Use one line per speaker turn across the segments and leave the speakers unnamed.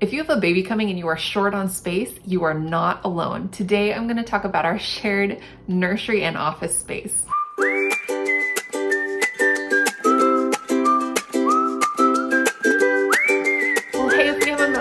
If you have a baby coming and you are short on space, you are not alone. Today, I'm going to talk about our shared nursery and office space.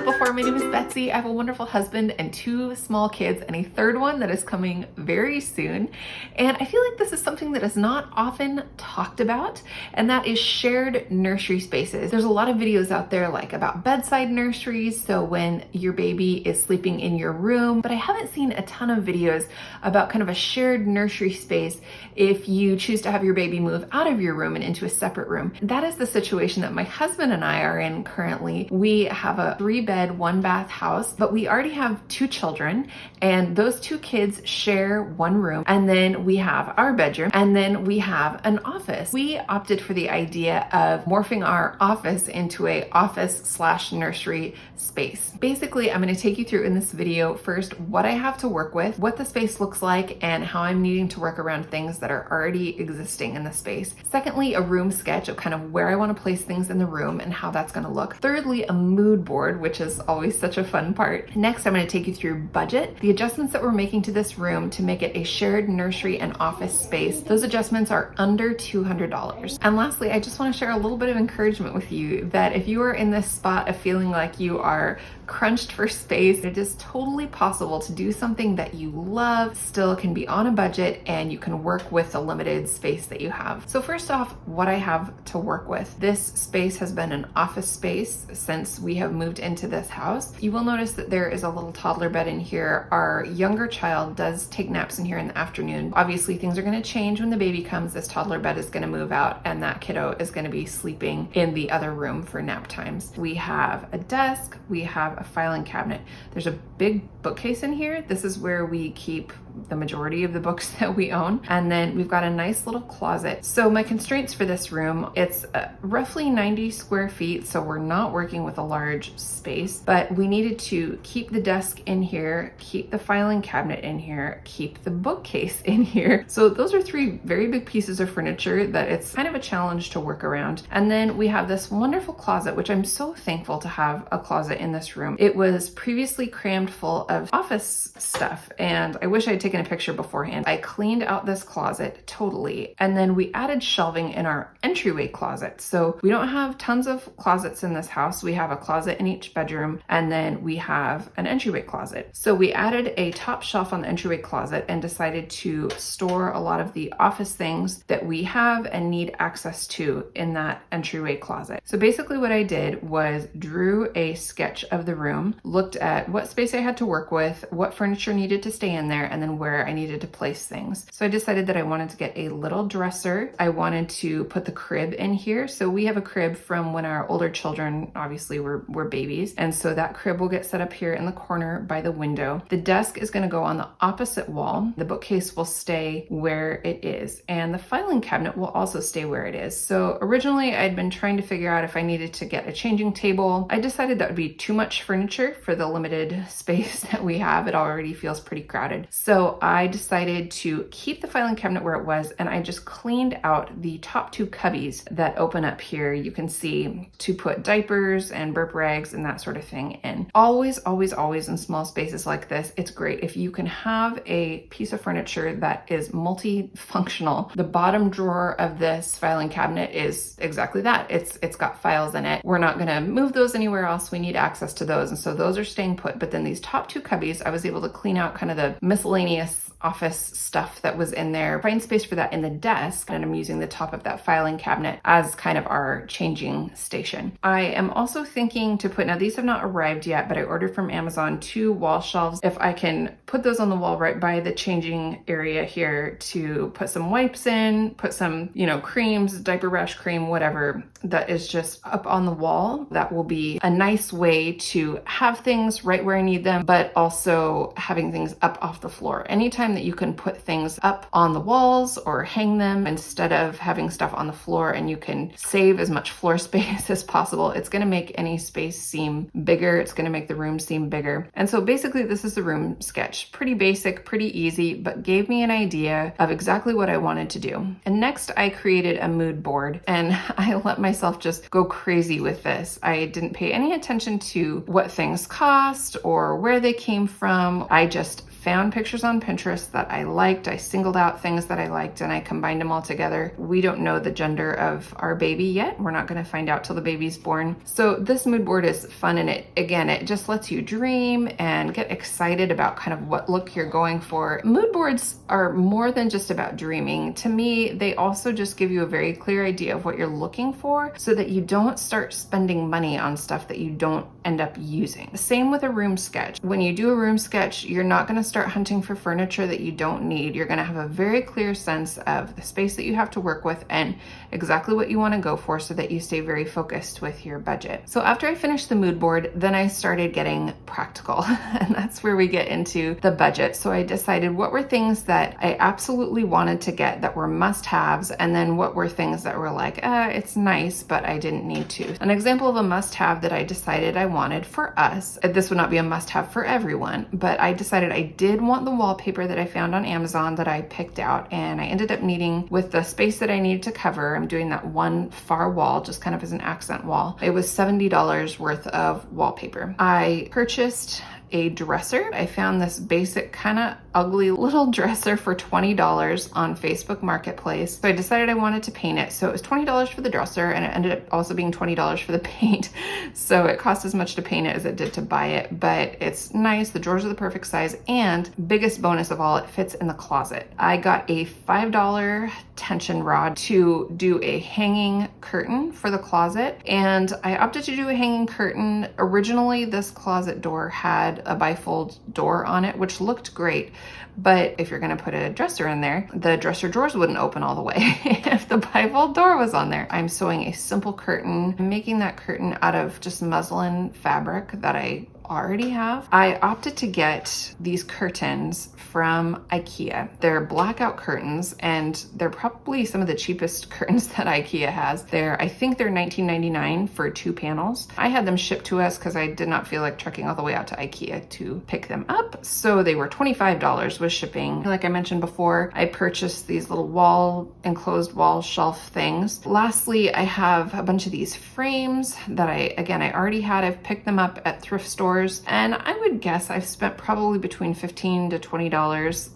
Before, my name is Betsy. I have a wonderful husband and 2 small kids and a third one that is coming very soon. And I feel like this is something that is not often talked about, and that is shared nursery spaces. There's a lot of videos out there like about bedside nurseries, so when your baby is sleeping in your room, but I haven't seen a ton of videos about kind of a shared nursery space if you choose to have your baby move out of your room and into a separate room. That is the situation that my husband and I are in currently. We have a 3-bed, 1-bath house, but we already have 2 children, and those 2 kids share 1 room, and then we have our bedroom, and then we have an office. We opted for the idea of morphing our office into a office/nursery space. Basically, I'm going to take you through in this video first what I have to work with, what the space looks like, and how I'm needing to work around things that are already existing in the space. Secondly, a room sketch of kind of where I want to place things in the room and how that's going to look. Thirdly, a mood board, which is always such a fun part. Next, I'm going to take you through budget, the adjustments that we're making to this room to make it a shared nursery and office space. Those adjustments are under $200. And lastly, I just want to share a little bit of encouragement with you that if you are in this spot of feeling like you are crunched for space, it is totally possible to do something that you love, still can be on a budget, and you can work with the limited space that you have. So first off, what I have to work with. This space has been an office space since we have moved into this house. You will notice that there is a little toddler bed in here. Our younger child does take naps in here in the afternoon. Obviously, things are going to change when the baby comes. This toddler bed is going to move out, and that kiddo is going to be sleeping in the other room for nap times. We have a desk, we have a filing cabinet. There's a big bookcase in here. This is where we keep the majority of the books that we own. And then we've got a nice little closet. So my constraints for this room, it's roughly 90 square feet. So we're not working with a large space, but we needed to keep the desk in here, keep the filing cabinet in here, keep the bookcase in here. So those are 3 very big pieces of furniture that it's kind of a challenge to work around. And then we have this wonderful closet, which I'm so thankful to have a closet in this room. It was previously crammed full of office stuff, and I wish I'd taken a picture beforehand. I cleaned out this closet totally, and then we added shelving in our entryway closet. So we don't have tons of closets in this house. We have a closet in each bedroom, and then we have an entryway closet. So we added a top shelf on the entryway closet and decided to store a lot of the office things that we have and need access to in that entryway closet. So basically what I did was drew a sketch of the room, looked at what space I had to work with, what furniture needed to stay in there, and then where I needed to place things. So I decided that I wanted to get a little dresser. I wanted to put the crib in here. So we have a crib from when our older children obviously were babies. And so that crib will get set up here in the corner by the window. The desk is going to go on the opposite wall. The bookcase will stay where it is. And the filing cabinet will also stay where it is. So originally I'd been trying to figure out if I needed to get a changing table. I decided that would be too much furniture for the limited space that we have. It already feels pretty crowded. So I decided to keep the filing cabinet where it was, and I just cleaned out the top 2 cubbies that open up here. You can see to put diapers and burp rags and that sort of thing in. Always, always, always in small spaces like this, it's great if you can have a piece of furniture that is multifunctional. The bottom drawer of this filing cabinet is exactly that. It's got files in it. We're not going to move those anywhere else. We need access to those, and so those are staying put. But then these top 2 cubbies, I was able to clean out kind of the miscellaneous office stuff that was in there, find space for that in the desk, and I'm using the top of that filing cabinet as kind of our changing station. I am also thinking to put, now these have not arrived yet, but I ordered from Amazon 2 wall shelves. If I can put those on the wall right by the changing area here to put some wipes in, put some, creams, diaper rash cream, whatever, that is just up on the wall. That will be a nice way to have things right where I need them, but also having things up off the floor. Anytime that you can put things up on the walls or hang them instead of having stuff on the floor, and you can save as much floor space as possible, it's going to make any space seem bigger bigger. It's gonna make the room seem bigger. And so basically this is the room sketch. Pretty basic, pretty easy, but gave me an idea of exactly what I wanted to do. And next I created a mood board, and I let myself just go crazy with this. I didn't pay any attention to what things cost or where they came from. I just found pictures on Pinterest that I liked. I singled out things that I liked and I combined them all together. We don't know the gender of our baby yet. We're not going to find out till the baby's born. So this mood board is fun, and it just lets you dream and get excited about kind of what look you're going for. Mood boards are more than just about dreaming. To me, they also just give you a very clear idea of what you're looking for so that you don't start spending money on stuff that you don't end up using. Same with a room sketch. When you do a room sketch, you're not going to start hunting for furniture that you don't need. You're going to have a very clear sense of the space that you have to work with and exactly what you want to go for so that you stay very focused with your budget. So after I finished the mood board, then I started getting practical, and that's where we get into the budget. So I decided what were things that I absolutely wanted to get that were must-haves, and then what were things that were like, it's nice, but I didn't need to. An example of a must-have that I decided I wanted for us, this would not be a must-have for everyone, but I decided I did want the wallpaper that I found on Amazon that I picked out, and I ended up needing, with the space that I needed to cover, I'm doing that one far wall just kind of as an accent wall. It was $70 worth of wallpaper. I purchased a dresser. I found this basic kind of ugly little dresser for $20 on Facebook Marketplace. So I decided I wanted to paint it. So it was $20 for the dresser, and it ended up also being $20 for the paint. So it cost as much to paint it as it did to buy it, but it's nice. The drawers are the perfect size, and biggest bonus of all, it fits in the closet. I got a $5 tension rod to do a hanging curtain for the closet, and I opted to do a hanging curtain. Originally, this closet door had a bifold door on it, which looked great. But if you're going to put a dresser in there, the dresser drawers wouldn't open all the way if the bifold door was on there. I'm sewing a simple curtain. I'm making that curtain out of just muslin fabric that I already have. I opted to get these curtains from IKEA. They're blackout curtains, and they're probably some of the cheapest curtains that IKEA has. I think they're $19.99 for 2 panels. I had them shipped to us because I did not feel like trekking all the way out to IKEA to pick them up. So they were $25 with shipping. Like I mentioned before, I purchased these little enclosed wall shelf things. Lastly, I have a bunch of these frames that I already had. I've picked them up at thrift stores, and I would guess I've spent probably between $15 to $20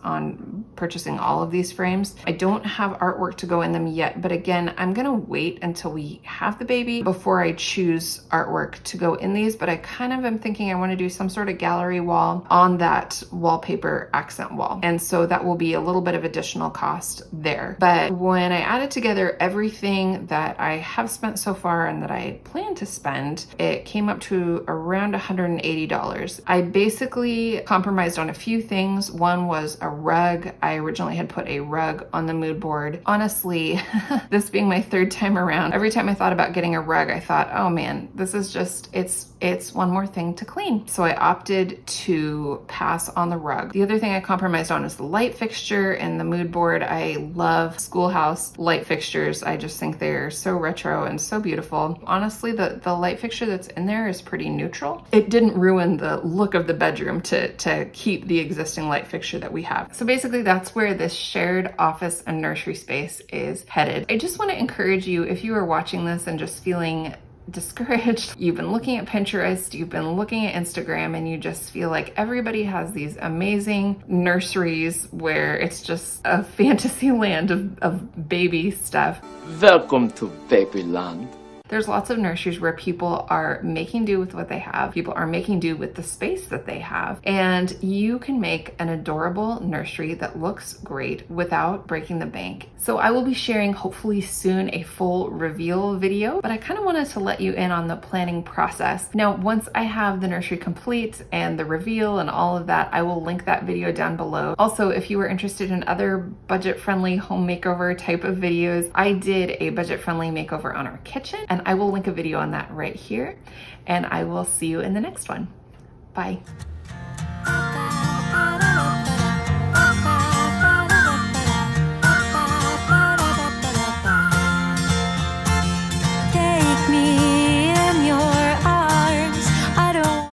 on purchasing all of these frames. I don't have artwork to go in them yet, but again, I'm gonna wait until we have the baby before I choose artwork to go in these, but I kind of am thinking I wanna do some sort of gallery wall on that wallpaper accent wall. And so that will be a little bit of additional cost there. But when I added together everything that I have spent so far and that I plan to spend, it came up to around $180. I basically compromised on a few things. One was a rug. I originally had put a rug on the mood board. Honestly, this being my 3rd time around, every time I thought about getting a rug, I thought, oh man, this is just, it's one more thing to clean. So I opted to pass on the rug. The other thing I compromised on is the light fixture and the mood board. I love schoolhouse light fixtures. I just think they're so retro and so beautiful. Honestly, the light fixture that's in there is pretty neutral. It didn't ruin the look of the bedroom to keep the existing light fixture that we have. So basically that's where this shared office and nursery space is headed. I just want to encourage you, if you are watching this and just feeling discouraged, you've been looking at Pinterest, you've been looking at Instagram, and you just feel like everybody has these amazing nurseries where it's just a fantasy land of baby stuff.
Welcome to Babyland.
There's lots of nurseries where people are making do with what they have. People are making do with the space that they have. And you can make an adorable nursery that looks great without breaking the bank. So I will be sharing hopefully soon a full reveal video, but I kind of wanted to let you in on the planning process. Now, once I have the nursery complete and the reveal and all of that, I will link that video down below. Also, if you are interested in other budget-friendly home makeover type of videos, I did a budget-friendly makeover on our kitchen, and I will link a video on that right here, and I will see you in the next one. Bye.